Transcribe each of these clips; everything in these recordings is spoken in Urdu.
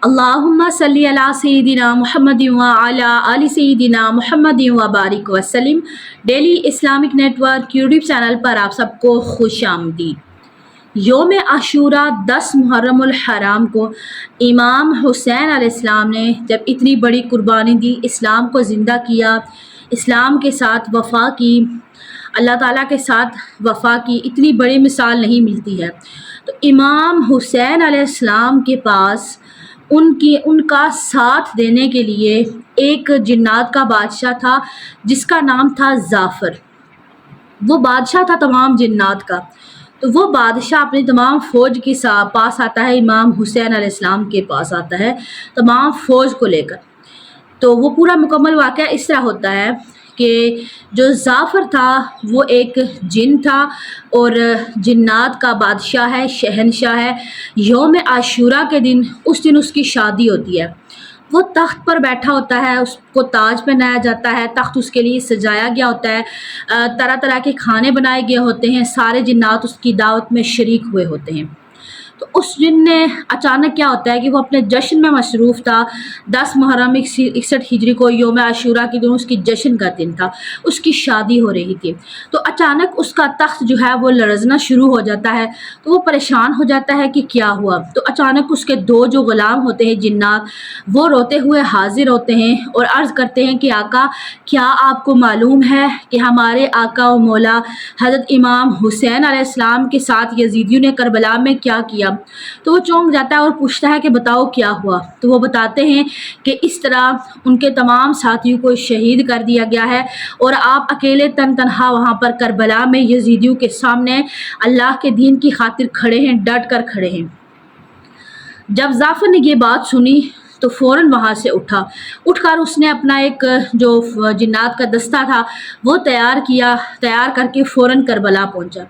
اللہم صلی علی سیدنا محمد و علی آل سیدنا محمد و بارک وسلم۔ Daily Islamic network YouTube channel پر آپ سب کو خوش آمدید۔ یوم عاشوراء 10 محرم الحرام کو امام حسین علیہ السلام نے جب اتنی بڑی قربانی دی، اسلام کو زندہ کیا، اسلام کے ساتھ وفا کی، اللہ تعالیٰ کے ساتھ وفا کی، اتنی بڑی مثال نہیں ملتی ہے۔ تو امام حسین علیہ السلام کے پاس ان کا ساتھ دینے کے لیے ایک جنات کا بادشاہ تھا جس کا نام تھا ظافر۔ وہ بادشاہ تھا تمام جنات کا۔ تو وہ بادشاہ اپنی تمام فوج کے پاس آتا ہے، امام حسین علیہ السلام کے پاس آتا ہے تمام فوج کو لے کر۔ تو وہ پورا مکمل واقعہ اس طرح ہوتا ہے کہ جو ظافر تھا وہ ایک جن تھا اور جنات کا بادشاہ ہے، شہنشاہ ہے۔ یوم عاشوراء کے دن اس کی شادی ہوتی ہے۔ وہ تخت پر بیٹھا ہوتا ہے، اس کو تاج پہنایا جاتا ہے، تخت اس کے لیے سجایا گیا ہوتا ہے، طرح طرح کے کھانے بنائے گئے ہوتے ہیں، سارے جنات اس کی دعوت میں شریک ہوئے ہوتے ہیں۔ تو اس دن نے اچانک کیا ہوتا ہے کہ وہ اپنے جشن میں مصروف تھا۔ 10 محرم 61 ہجری کو یوم عاشوراء کے دن اس کی جشن کا دن تھا، اس کی شادی ہو رہی تھی۔ تو اچانک اس کا تخت جو ہے وہ لرزنا شروع ہو جاتا ہے۔ تو وہ پریشان ہو جاتا ہے کہ کیا ہوا۔ تو اچانک اس کے 2 جو غلام ہوتے ہیں جنات، وہ روتے ہوئے حاضر ہوتے ہیں اور عرض کرتے ہیں کہ آقا، کیا آپ کو معلوم ہے کہ ہمارے آقا و مولا حضرت امام حسین علیہ السلام کے ساتھ یزیدیوں نے کربلا میں کیا کیا؟ تو وہ چونک جاتا ہے اور پوچھتا ہے کہ بتاؤ کیا ہوا۔ تو وہ بتاتے ہیں کہ اس طرح ان کے تمام ساتھیوں کو شہید کر دیا گیا ہے اور آپ اکیلے تنہا وہاں پر کربلا میں یزیدیوں کے سامنے اللہ کے دین کی خاطر کھڑے ہیں، ڈٹ کر کھڑے ہیں۔ جب ظافر نے یہ بات سنی تو فوراً وہاں سے اٹھ کر اس نے اپنا ایک جو جنات کا دستہ تھا وہ تیار کر کے فوراً کربلا پہنچا۔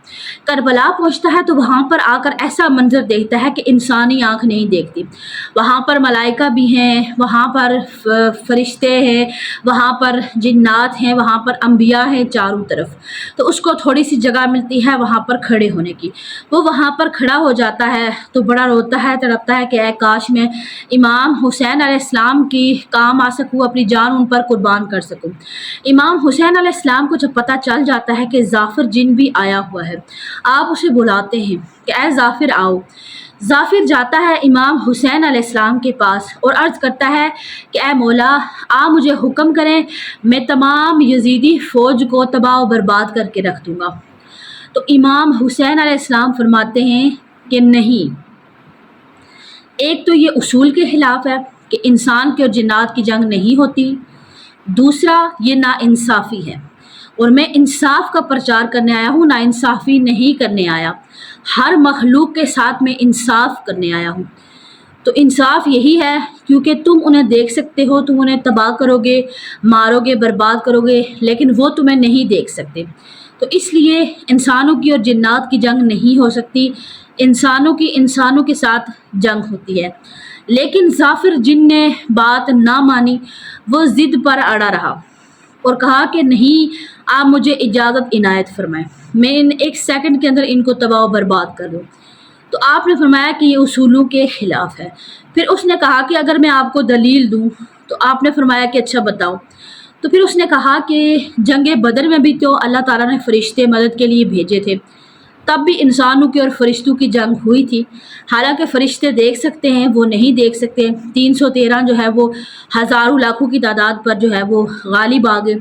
کربلا پہنچتا ہے تو وہاں پر آ کر ایسا منظر دیکھتا ہے کہ انسانی آنکھ نہیں دیکھتی۔ وہاں پر ملائکہ بھی ہیں، وہاں پر فرشتے ہیں، وہاں پر جنات ہیں، وہاں پر انبیاء ہیں چاروں طرف۔ تو اس کو تھوڑی سی جگہ ملتی ہے وہاں پر کھڑے ہونے کی۔ وہ وہاں پر کھڑا ہو جاتا ہے تو بڑا روتا ہے، تڑپتا ہے کہ اے کاش میں امام حسین علیہ السلام کی کام آ سکوں، اپنی جان ان پر قربان کر سکوں۔ امام حسین علیہ السلام کو جب پتہ چل جاتا ہے کہ ظافر جن بھی آیا ہوا ہے، آپ اسے بلاتے ہیں کہ اے ظافر آؤ۔ ظافر جاتا ہے امام حسین علیہ السلام کے پاس اور عرض کرتا ہے کہ اے مولا، آپ مجھے حکم کریں، میں تمام یزیدی فوج کو تباہ و برباد کر کے رکھ دوں گا۔ تو امام حسین علیہ السلام فرماتے ہیں کہ نہیں، ایک تو یہ اصول کے خلاف ہے کہ انسان کے اور جنات کی جنگ نہیں ہوتی، دوسرا یہ ناانصافی ہے اور میں انصاف کا پرچار کرنے آیا ہوں، ناانصافی نہیں کرنے آیا۔ ہر مخلوق کے ساتھ میں انصاف کرنے آیا ہوں۔ تو انصاف یہی ہے کیونکہ تم انہیں دیکھ سکتے ہو، تم انہیں تباہ کرو گے، مارو گے، برباد کرو گے، لیکن وہ تمہیں نہیں دیکھ سکتے۔ تو اس لیے انسانوں کی اور جنات کی جنگ نہیں ہو سکتی، انسانوں کی انسانوں کے ساتھ جنگ ہوتی ہے۔ لیکن ظافر جن نے بات نہ مانی، وہ ضد پر اڑا رہا اور کہا کہ نہیں، آپ مجھے اجازت عنایت فرمائیں، میں 1 سیکنڈ کے اندر ان کو تباہ و برباد کر دوں۔ تو آپ نے فرمایا کہ یہ اصولوں کے خلاف ہے۔ پھر اس نے کہا کہ اگر میں آپ کو دلیل دوں، تو آپ نے فرمایا کہ اچھا بتاؤ۔ تو پھر اس نے کہا کہ جنگ بدر میں بھی تو اللہ تعالیٰ نے فرشتے مدد کے لیے بھیجے تھے، تب بھی انسانوں کی اور فرشتوں کی جنگ ہوئی تھی۔ حالانکہ فرشتے دیکھ سکتے ہیں، وہ نہیں دیکھ سکتے۔ 313 جو ہے وہ ہزاروں لاکھوں کی تعداد پر جو ہے وہ غالب آ گئے۔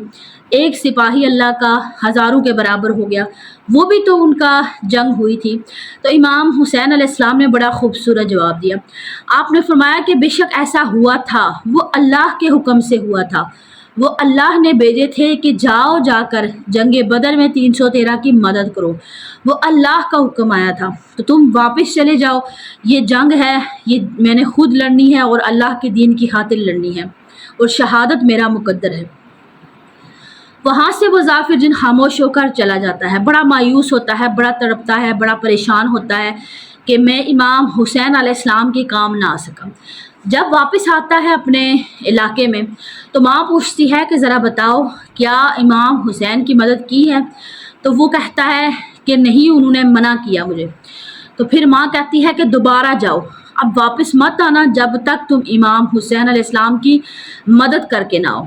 ایک سپاہی اللہ کا ہزاروں کے برابر ہو گیا، وہ بھی تو ان کا جنگ ہوئی تھی۔ تو امام حسین علیہ السلام نے بڑا خوبصورت جواب دیا۔ آپ نے فرمایا کہ بے شک ایسا ہوا تھا، وہ اللہ کے حکم سے ہوا تھا، وہ اللہ نے بھیجے تھے کہ جا کر جنگ بدر میں 313 کی مدد کرو، وہ اللہ کا حکم آیا تھا۔ تو تم واپس چلے جاؤ، یہ جنگ ہے، یہ میں نے خود لڑنی ہے اور اللہ کے دین کی خاطر لڑنی ہے اور شہادت میرا مقدر ہے۔ وہاں سے وہ ظافر جن خاموش ہو کر چلا جاتا ہے، بڑا مایوس ہوتا ہے، بڑا تڑپتا ہے، بڑا پریشان ہوتا ہے کہ میں امام حسین علیہ السلام کے کام نہ آ سکا۔ جب واپس آتا ہے اپنے علاقے میں تو ماں پوچھتی ہے کہ ذرا بتاؤ کیا امام حسین کی مدد کی ہے؟ تو وہ کہتا ہے کہ نہیں، انہوں نے منع کیا مجھے۔ تو پھر ماں کہتی ہے کہ دوبارہ جاؤ، اب واپس مت آنا جب تک تم امام حسین علیہ السلام کی مدد کر کے نہ آؤ۔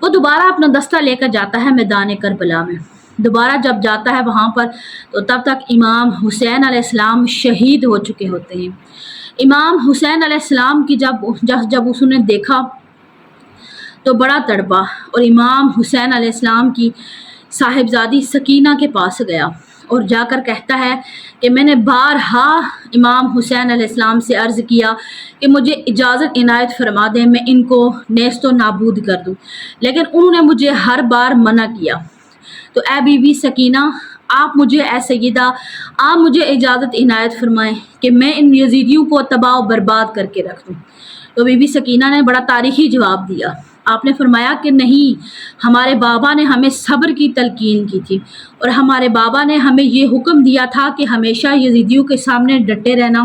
وہ دوبارہ اپنا دستہ لے کر جاتا ہے میدان کربلا میں۔ دوبارہ جب جاتا ہے وہاں پر تو تب تک امام حسین علیہ السلام شہید ہو چکے ہوتے ہیں۔ امام حسین علیہ السلام کی جب اس نے دیکھا تو بڑا تڑپا اور امام حسین علیہ السلام کی صاحبزادی سکینہ کے پاس گیا اور جا کر کہتا ہے کہ میں نے بارہا امام حسین علیہ السلام سے عرض کیا کہ مجھے اجازت عنایت فرما دیں، میں ان کو نیست و نابود کر دوں، لیکن انہوں نے مجھے ہر بار منع کیا۔ تو اے بی بی سکینہ، آپ مجھے اے سیدہ، آپ مجھے اجازت عنایت فرمائیں کہ میں ان یزیدیوں کو تباہ و برباد کر کے رکھ دوں۔ تو بی بی سکینہ نے بڑا تاریخی جواب دیا۔ آپ نے فرمایا کہ نہیں، ہمارے بابا نے ہمیں صبر کی تلقین کی تھی اور ہمارے بابا نے ہمیں یہ حکم دیا تھا کہ ہمیشہ یزیدیوں کے سامنے ڈٹے رہنا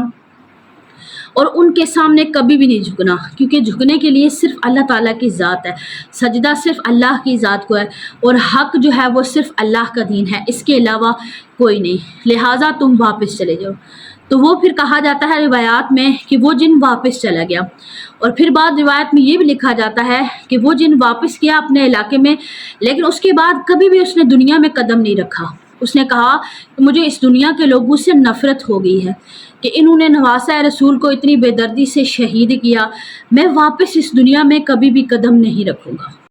اور ان کے سامنے کبھی بھی نہیں جھکنا، کیونکہ جھکنے کے لیے صرف اللہ تعالیٰ کی ذات ہے، سجدہ صرف اللہ کی ذات کو ہے اور حق جو ہے وہ صرف اللہ کا دین ہے، اس کے علاوہ کوئی نہیں، لہٰذا تم واپس چلے جاؤ۔ تو وہ پھر کہا جاتا ہے روایات میں کہ وہ جن واپس چلا گیا، اور پھر بعد روایت میں یہ بھی لکھا جاتا ہے کہ وہ جن واپس گیا اپنے علاقے میں، لیکن اس کے بعد کبھی بھی اس نے دنیا میں قدم نہیں رکھا۔ اس نے کہا کہ مجھے اس دنیا کے لوگوں سے نفرت ہو گئی ہے کہ انہوں نے نواسہ رسول کو اتنی بے دردی سے شہید کیا، میں واپس اس دنیا میں کبھی بھی قدم نہیں رکھوں گا۔